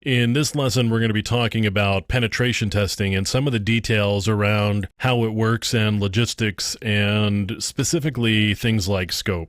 In this lesson, we're going to be talking about penetration testing and some of the details around how it works and logistics and specifically things like scope.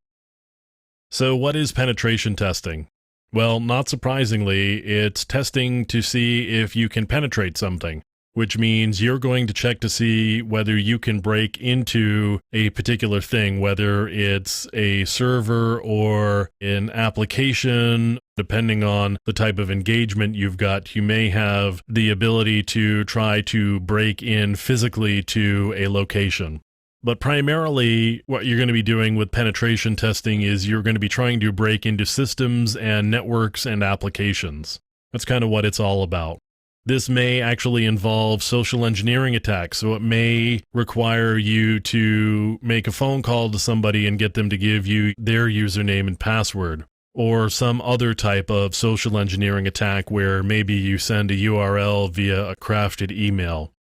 So what is penetration testing? Well, not surprisingly, it's testing to see if you can penetrate something, which means you're going to check to see whether you can break into a particular thing, whether it's a server or an application. Depending on the type of engagement you've got, you may have the ability to try to break in physically to a location. But primarily, what you're going to be doing with penetration testing is you're going to be trying to break into systems and networks and applications. That's kind of what it's all about. This may actually involve social engineering attacks, so it may require you to make a phone call to somebody and get them to give you their username and password, or some other type of social engineering attack where maybe you send a URL via a crafted email.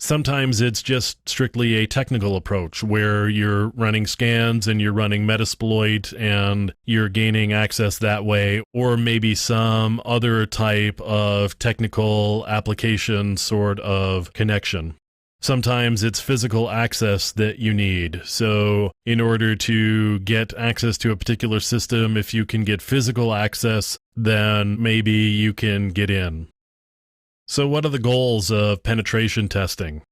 Sometimes it's just strictly a technical approach where you're running scans and you're running Metasploit and you're gaining access that way, or maybe some other type of technical application sort of connection. Sometimes it's physical access that you need. So in order to get access to a particular system, if you can get physical access, then maybe you can get in. So what are the goals of penetration testing?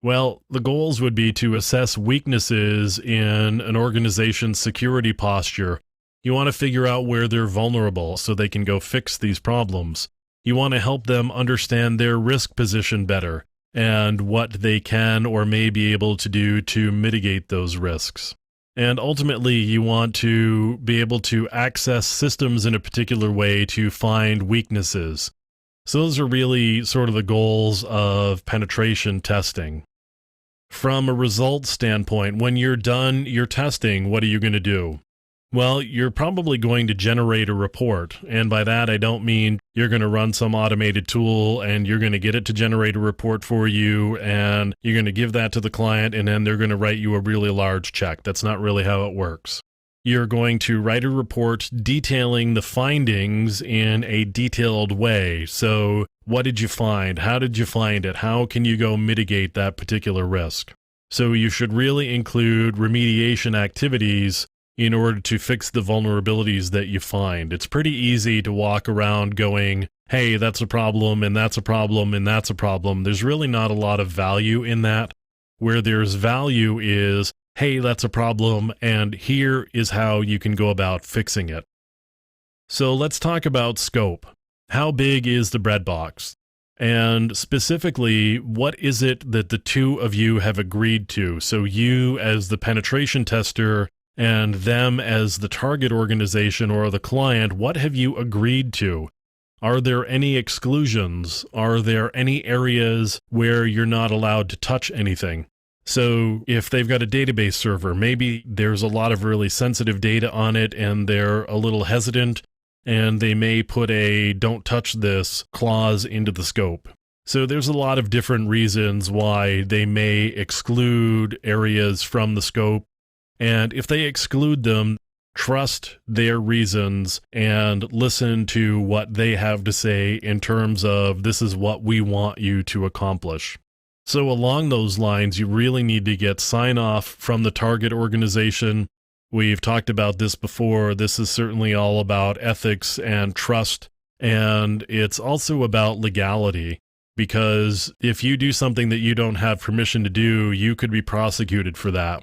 Well, the goals would be to assess weaknesses in an organization's security posture. You want to figure out where they're vulnerable so they can go fix these problems. You want to help them understand their risk position better and what they can or may be able to do to mitigate those risks. And ultimately, you want to be able to access systems in a particular way to find weaknesses. So those are really sort of the goals of penetration testing. From a results standpoint, when you're done your testing, what are you going to do? Well, you're probably going to generate a report. And by that, I don't mean you're going to run some automated tool and you're going to get it to generate a report for you and you're going to give that to the client and then they're going to write you a really large check. That's not really how it works. You're going to write a report detailing the findings in a detailed way. So what did you find? How did you find it? How can you go mitigate that particular risk? So you should really include remediation activities in order to fix the vulnerabilities that you find. It's pretty easy to walk around going, hey, that's a problem, and that's a problem, and that's a problem. There's really not a lot of value in that. Where there's value is, hey, that's a problem, and here is how you can go about fixing it. So let's talk about scope. How big is the breadbox? And specifically, what is it that the two of you have agreed to? So you as the penetration tester and them as the target organization or the client, what have you agreed to? Are there any exclusions? Are there any areas where you're not allowed to touch anything? So if they've got a database server, maybe there's a lot of really sensitive data on it and they're a little hesitant and they may put a don't touch this clause into the scope. So there's a lot of different reasons why they may exclude areas from the scope. And if they exclude them, trust their reasons and listen to what they have to say in terms of this is what we want you to accomplish. So along those lines, you really need to get sign-off from the target organization. We've talked about this before. This is certainly all about ethics and trust, and it's also about legality, because if you do something that you don't have permission to do, you could be prosecuted for that.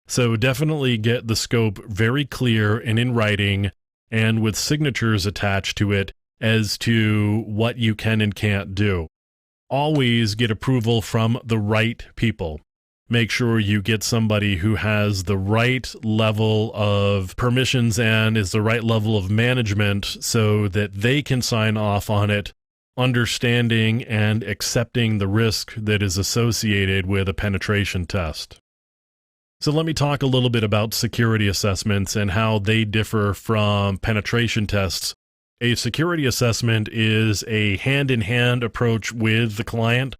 So definitely get the scope very clear and in writing and with signatures attached to it as to what you can and can't do. Always get approval from the right people. Make sure you get somebody who has the right level of permissions and is the right level of management so that they can sign off on it, understanding and accepting the risk that is associated with a penetration test. So let me talk a little bit about security assessments and how they differ from penetration tests. A security assessment is a hand-in-hand approach with the client.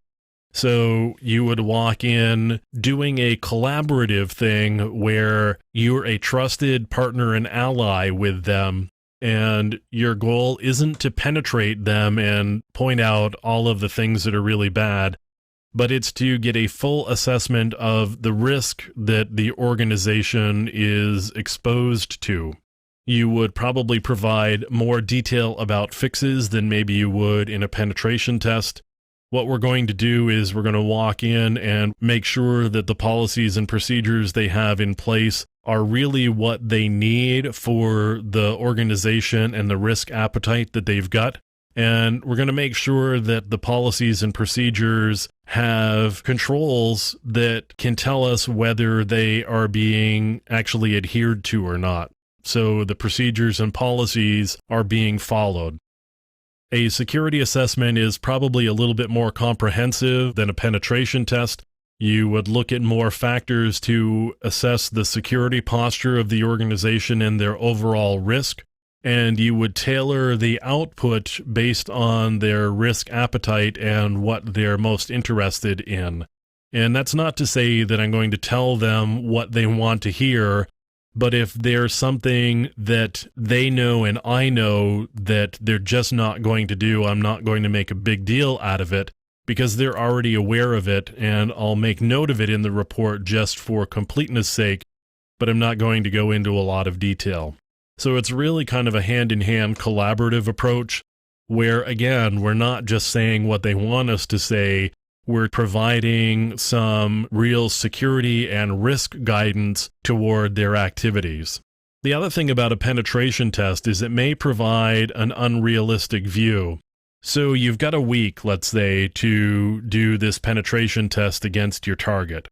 So you would walk in doing a collaborative thing where you're a trusted partner and ally with them, And your goal isn't to penetrate them and point out all of the things that are really bad, but it's to get a full assessment of the risk that the organization is exposed to. You would probably provide more detail about fixes than maybe you would in a penetration test. What we're going to do is we're going to walk in and make sure that the policies and procedures they have in place are really what they need for the organization and the risk appetite that they've got. And we're going to make sure that the policies and procedures have controls that can tell us whether they are being actually adhered to or not. So the procedures and policies are being followed. A security assessment is probably a little bit more comprehensive than a penetration test. You would look at more factors to assess the security posture of the organization and their overall risk, and you would tailor the output based on their risk appetite and what they're most interested in. And that's not to say that I'm going to tell them what they want to hear, but if there's something that they know and I know that they're just not going to do, I'm not going to make a big deal out of it because they're already aware of it, and I'll make note of it in the report just for completeness sake, but I'm not going to go into a lot of detail. So it's really kind of a hand-in-hand collaborative approach where, again, we're not just saying what they want us to say, we're providing some real security and risk guidance toward their activities. The other thing about a penetration test is it may provide an unrealistic view. So you've got a week, let's say, to do this penetration test against your target.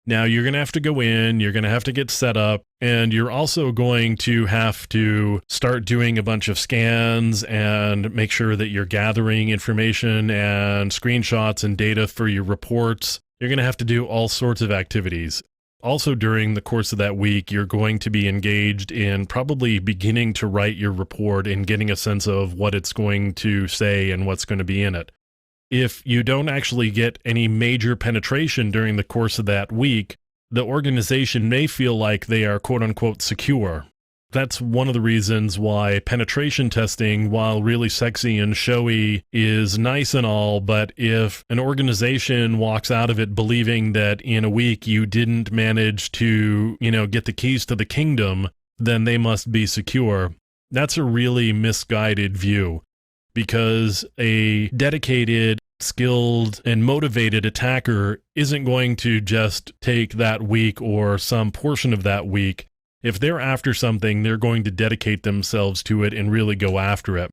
Now you're going to have to go in, you're going to have to get set up, and you're also going to have to start doing a bunch of scans and make sure that you're gathering information and screenshots and data for your reports. You're going to have to do all sorts of activities. Also, during the course of that week, you're going to be engaged in probably beginning to write your report and getting a sense of what it's going to say and what's going to be in it. If you don't actually get any major penetration during the course of that week, the organization may feel like they are quote-unquote secure. That's one of the reasons why penetration testing, while really sexy and showy, is nice and all, but if an organization walks out of it believing that in a week you didn't manage to, get the keys to the kingdom, then they must be secure. That's a really misguided view. Because a dedicated, skilled, and motivated attacker isn't going to just take that week or some portion of that week. If they're after something, they're going to dedicate themselves to it and really go after it.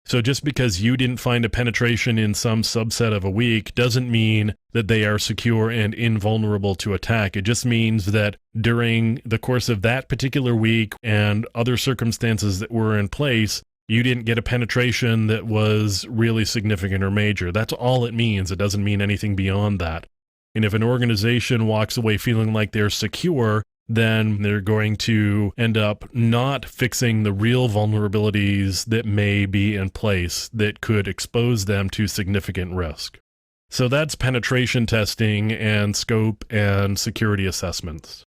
So just because you didn't find a penetration in some subset of a week doesn't mean that they are secure and invulnerable to attack. It just means that during the course of that particular week and other circumstances that were in place, you didn't get a penetration that was really significant or major. That's all it means. It doesn't mean anything beyond that. And if an organization walks away feeling like they're secure, then they're going to end up not fixing the real vulnerabilities that may be in place that could expose them to significant risk. So that's penetration testing and scope and security assessments.